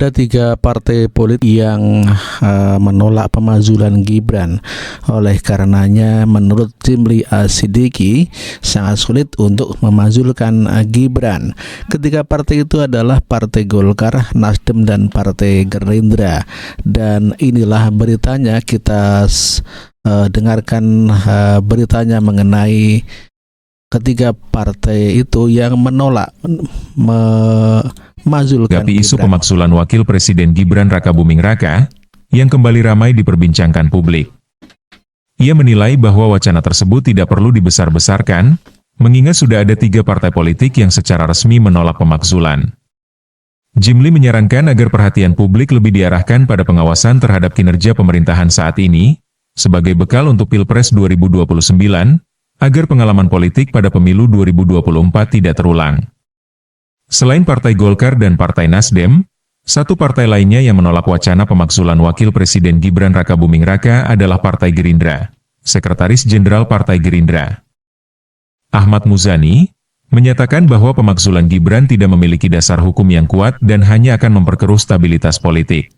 ada 3 partai politik yang menolak pemazulan Gibran. Oleh karenanya, menurut Jimli Asidiki, sangat sulit untuk memazulkan Gibran. Ketiga partai itu adalah Partai Golkar, Nasdem, dan Partai Gerindra. Dan inilah beritanya, kita dengarkan beritanya mengenai ketiga partai itu yang menolak memazulkan Gapi isu Gibran. pemakzulan Wakil Presiden Gibran Rakabuming Raka, yang kembali ramai diperbincangkan publik. Ia menilai bahwa wacana tersebut tidak perlu dibesar-besarkan, mengingat sudah ada 3 partai politik yang secara resmi menolak pemakzulan. Jimli menyarankan agar perhatian publik lebih diarahkan pada pengawasan terhadap kinerja pemerintahan saat ini, sebagai bekal untuk Pilpres 2029, agar pengalaman politik pada pemilu 2024 tidak terulang. Selain Partai Golkar dan Partai Nasdem, satu partai lainnya yang menolak wacana pemakzulan Wakil Presiden Gibran Rakabuming Raka adalah Partai Gerindra. Sekretaris Jenderal Partai Gerindra, Ahmad Muzani, menyatakan bahwa pemakzulan Gibran tidak memiliki dasar hukum yang kuat dan hanya akan memperkeruh stabilitas politik.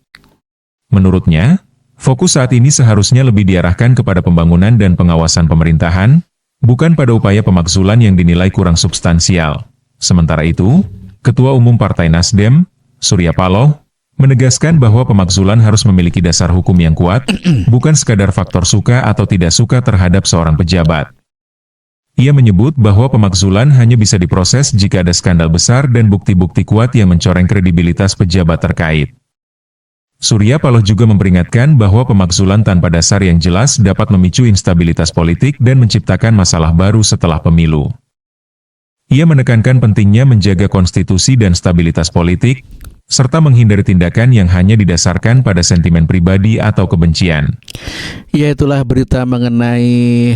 Menurutnya, fokus saat ini seharusnya lebih diarahkan kepada pembangunan dan pengawasan pemerintahan, bukan pada upaya pemakzulan yang dinilai kurang substansial. Sementara itu, Ketua Umum Partai Nasdem, Surya Paloh, menegaskan bahwa pemakzulan harus memiliki dasar hukum yang kuat, bukan sekadar faktor suka atau tidak suka terhadap seorang pejabat. Ia menyebut bahwa pemakzulan hanya bisa diproses jika ada skandal besar dan bukti-bukti kuat yang mencoreng kredibilitas pejabat terkait. Surya Paloh juga memperingatkan bahwa pemakzulan tanpa dasar yang jelas dapat memicu instabilitas politik dan menciptakan masalah baru setelah pemilu. Ia menekankan pentingnya menjaga konstitusi dan stabilitas politik, serta menghindari tindakan yang hanya didasarkan pada sentimen pribadi atau kebencian. Ya, itulah berita mengenai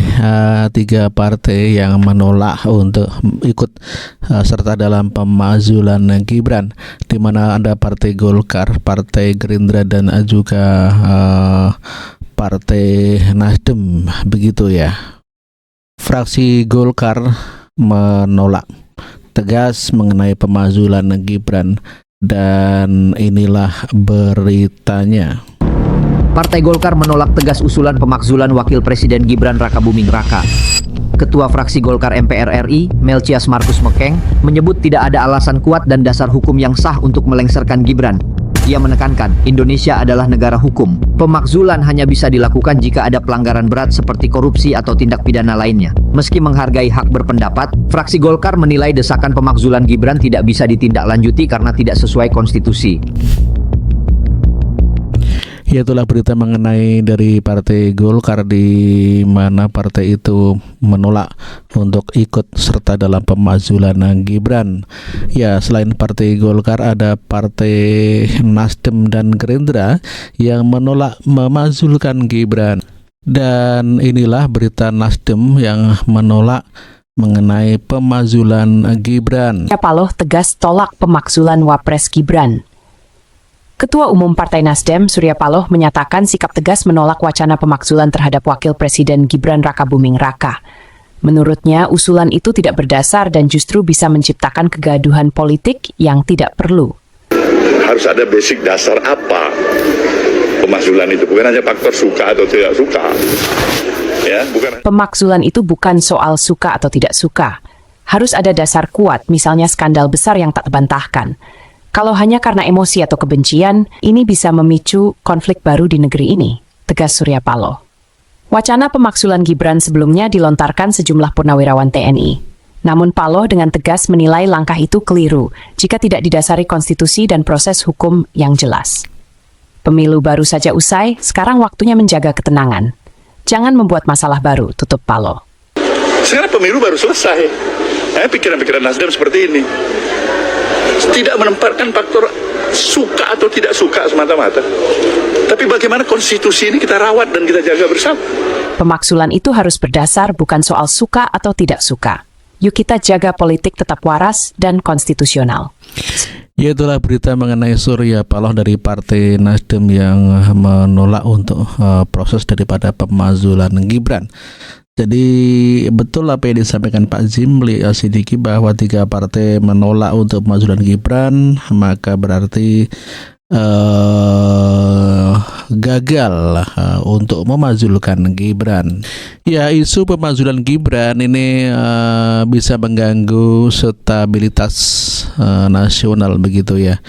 3 partai yang menolak untuk ikut serta dalam pemazulan Gibran, di mana ada Partai Golkar, Partai Gerindra, dan juga Partai Nasdem, begitu ya. Fraksi Golkar menolak tegas mengenai pemazulan Gibran. Dan inilah beritanya. Partai Golkar menolak tegas usulan pemakzulan Wakil Presiden Gibran Rakabuming Raka. Ketua fraksi Golkar MPR RI, Melchias Markus Mekeng, menyebut tidak ada alasan kuat dan dasar hukum yang sah untuk melengsarkan Gibran. Ia menekankan, Indonesia adalah negara hukum. Pemakzulan hanya bisa dilakukan jika ada pelanggaran berat seperti korupsi atau tindak pidana lainnya. Meski menghargai hak berpendapat, fraksi Golkar menilai desakan pemakzulan Gibran tidak bisa ditindaklanjuti karena tidak sesuai konstitusi. Ya, itulah berita mengenai dari Partai Golkar, di mana partai itu menolak untuk ikut serta dalam pemazulan Gibran. Ya, selain Partai Golkar ada Partai Nasdem dan Gerindra yang menolak memazulkan Gibran. Dan inilah berita Nasdem yang menolak mengenai pemazulan Gibran. Paloh tegas tolak pemakzulan Wapres Gibran. Ketua Umum Partai Nasdem, Surya Paloh, menyatakan sikap tegas menolak wacana pemakzulan terhadap Wakil Presiden Gibran Rakabuming Raka. Menurutnya, usulan itu tidak berdasar dan justru bisa menciptakan kegaduhan politik yang tidak perlu. Harus ada basic dasar apa pemakzulan itu, bukan hanya faktor suka atau tidak suka. Ya, bukan. Pemakzulan itu bukan soal suka atau tidak suka. Harus ada dasar kuat, misalnya skandal besar yang tak terbantahkan. Kalau hanya karena emosi atau kebencian, ini bisa memicu konflik baru di negeri ini, tegas Surya Paloh. Wacana pemakzulan Gibran sebelumnya dilontarkan sejumlah purnawirawan TNI. Namun Paloh dengan tegas menilai langkah itu keliru jika tidak didasari konstitusi dan proses hukum yang jelas. Pemilu baru saja usai, sekarang waktunya menjaga ketenangan. Jangan membuat masalah baru, tutup Paloh. Sekarang pemilu baru selesai. Pikiran-pikiran Nasdem seperti ini. Tidak menempatkan faktor suka atau tidak suka semata-mata. Tapi bagaimana konstitusi ini kita rawat dan kita jaga bersama. Pemakzulan itu harus berdasar bukan soal suka atau tidak suka. Yuk kita jaga politik tetap waras dan konstitusional. Ya, itulah berita mengenai Surya Paloh dari Partai Nasdem yang menolak untuk proses daripada pemazulan Gibran. Jadi betul apa yang disampaikan Pak Jimli Asidiki bahwa 3 partai menolak untuk pemazulan Gibran, maka berarti gagal untuk memajukan Gibran. Ya, isu pemajulan Gibran ini bisa mengganggu stabilitas nasional begitu ya.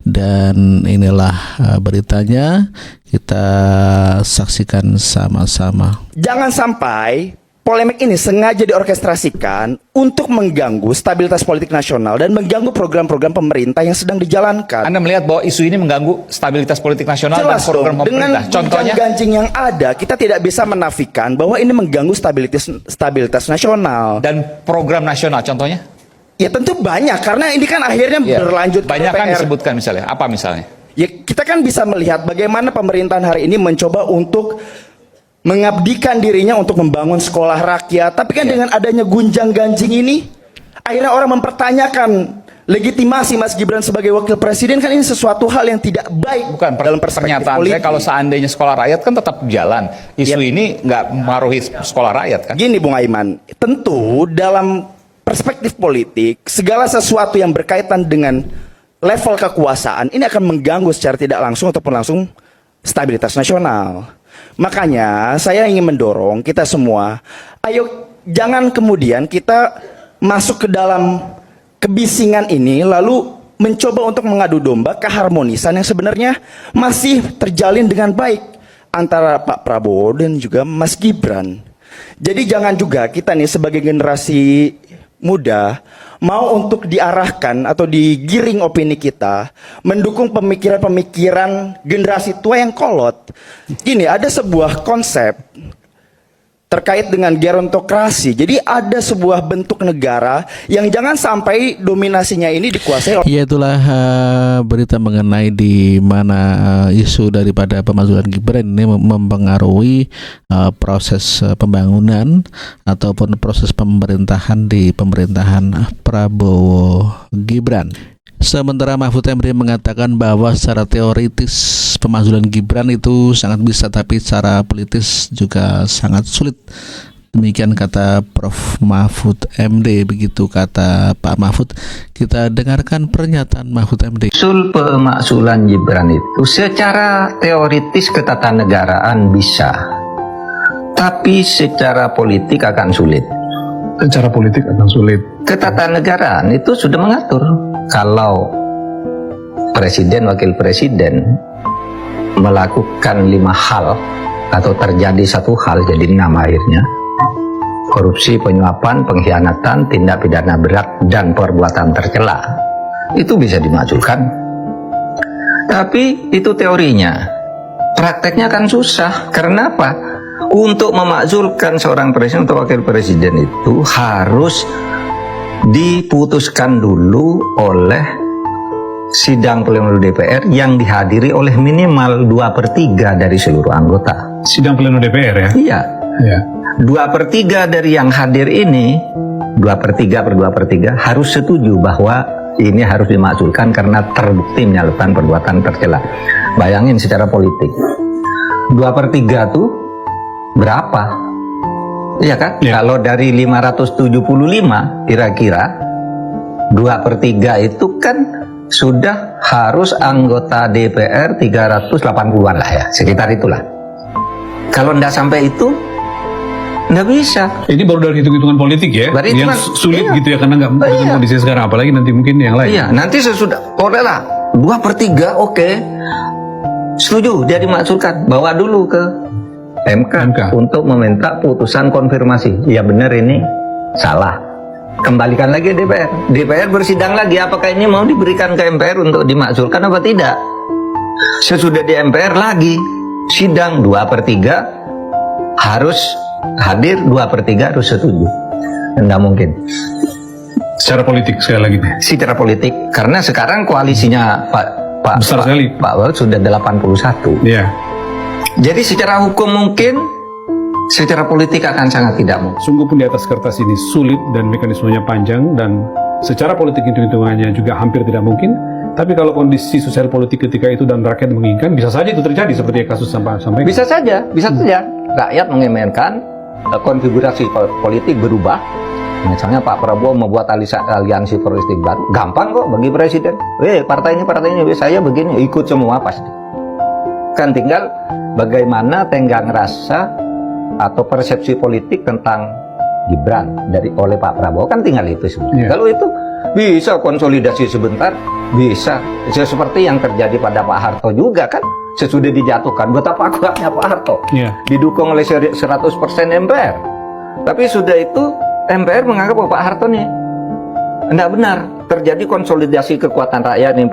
Dan inilah beritanya, kita saksikan sama-sama. Jangan sampai polemik ini sengaja diorkestrasikan untuk mengganggu stabilitas politik nasional dan mengganggu program-program pemerintah yang sedang dijalankan. Anda melihat bahwa isu ini mengganggu stabilitas politik nasional Jelas dan program dong, dengan pemerintah. Contohnya, ganjing yang ada, kita tidak bisa menafikan bahwa ini mengganggu stabilitas nasional. dan program nasional, contohnya? Ya tentu banyak, karena ini kan akhirnya Ya, berlanjut ke banyak kan DPR. disebutkan misalnya. Apa misalnya? Ya, kita kan bisa melihat bagaimana pemerintahan hari ini mencoba untuk mengabdikan dirinya untuk membangun sekolah rakyat. Tapi kan dengan adanya gunjang ganjing ini, akhirnya orang mempertanyakan legitimasi Mas Gibran sebagai wakil presiden. Kan ini sesuatu hal yang tidak baik Bukan, dalam perspektif pernyataan politik. saya kalau seandainya sekolah rakyat kan tetap jalan. Isu ini nggak mempengaruhi sekolah rakyat kan? Gini Bung Aiman, tentu dalam perspektif politik, segala sesuatu yang berkaitan dengan level kekuasaan ini akan mengganggu secara tidak langsung ataupun langsung stabilitas nasional. Makanya saya ingin mendorong kita semua, ayo jangan kemudian kita masuk ke dalam kebisingan ini lalu mencoba untuk mengadu domba keharmonisan yang sebenarnya masih terjalin dengan baik antara Pak Prabowo dan juga Mas Gibran. Jadi jangan juga kita nih sebagai generasi muda mau untuk diarahkan atau digiring opini kita mendukung pemikiran-pemikiran generasi tua yang kolot. Gini, ada sebuah konsep terkait dengan gerontokrasi. Jadi ada sebuah bentuk negara yang jangan sampai dominasinya ini dikuasai oleh Ya, itulah berita mengenai di mana isu daripada pemajulan Gibran ini mempengaruhi proses pembangunan ataupun proses pemerintahan di pemerintahan Prabowo Gibran. Sementara Mahfud MD mengatakan bahwa secara teoritis pemajulan Gibran itu sangat bisa, tapi secara politis juga sangat sulit. Demikian kata Prof. Mahfud MD, begitu kata Pak Mahfud. Kita dengarkan pernyataan Mahfud MD. Usul pemakzulan Gibran itu secara teoritis ketatanegaraan bisa, tapi secara politik akan sulit. Secara politik akan sulit. Ketatanegaraan itu sudah mengatur kalau presiden, wakil presiden melakukan 5 hal atau terjadi 1 hal jadi 6 akhirnya: korupsi, penyuapan, pengkhianatan, tindak pidana berat, dan perbuatan tercela, itu bisa dimajukan. Tapi itu teorinya, prakteknya kan susah. Karena apa? Untuk memakzulkan seorang presiden atau wakil presiden itu harus diputuskan dulu oleh sidang pleno DPR yang dihadiri oleh minimal 2/3 dari seluruh anggota. Sidang pleno DPR ya? Iya. Ya. 2/3 dari yang hadir ini, 2/3 harus setuju bahwa ini harus dimakzulkan karena terbukti melakukan perbuatan tercela. Bayangin secara politik, 2/3 tuh berapa? Iya kan? Ya. Kalau dari 575 kira-kira 2/3 itu kan sudah harus anggota DPR 380-an lah ya, sekitar itulah. Kalau ndak sampai itu, nggak bisa. Ini baru dari hitung-hitungan politik ya, Berarti yang cuman- sulit iya. gitu ya, karena nggak dengan Iya. kondisi sekarang, apalagi nanti mungkin yang lain. Iya, nanti sesudah, boleh lah 2/3, oke, setuju dia dimakzulkan, bawa dulu ke MK untuk meminta putusan konfirmasi. Ya benar ini salah. Kembalikan lagi DPR. DPR bersidang lagi apakah ini mau diberikan ke MPR untuk dimakzulkan apa tidak. Sesudah di MPR lagi sidang 2/3 harus hadir, 2/3 harus setuju. Enggak mungkin. Secara politik sekali lagi nih. Secara politik, karena sekarang koalisinya Pak Besar sekali. Pak Wahid sudah 81. Iya. Jadi secara hukum mungkin, secara politik akan sangat tidak mungkin. Sungguh pun di atas kertas ini sulit dan mekanismenya panjang dan secara politik hitung-hitungannya juga hampir tidak mungkin. Tapi kalau kondisi sosial politik ketika itu dan rakyat menginginkan, bisa saja itu terjadi seperti kasus sampai. Bisa saja. Rakyat menginginkan konfigurasi politik berubah Misalnya Pak Prabowo membuat aliansi politik baru, gampang kok bagi presiden. Partai ini, saya begini, ikut semua pasti. Kan tinggal bagaimana tenggang rasa atau persepsi politik tentang Gibran oleh Pak Prabowo, kan tinggal itu sebenarnya. Kalau itu bisa konsolidasi sebentar, bisa. Seperti yang terjadi pada Pak Harto juga kan, sesudah dijatuhkan, betapa kuatnya Pak Harto, didukung oleh 100% MPR. Tapi sudah itu MPR menganggap bahwa Pak Harto nih tidak benar, terjadi konsolidasi kekuatan rakyat yang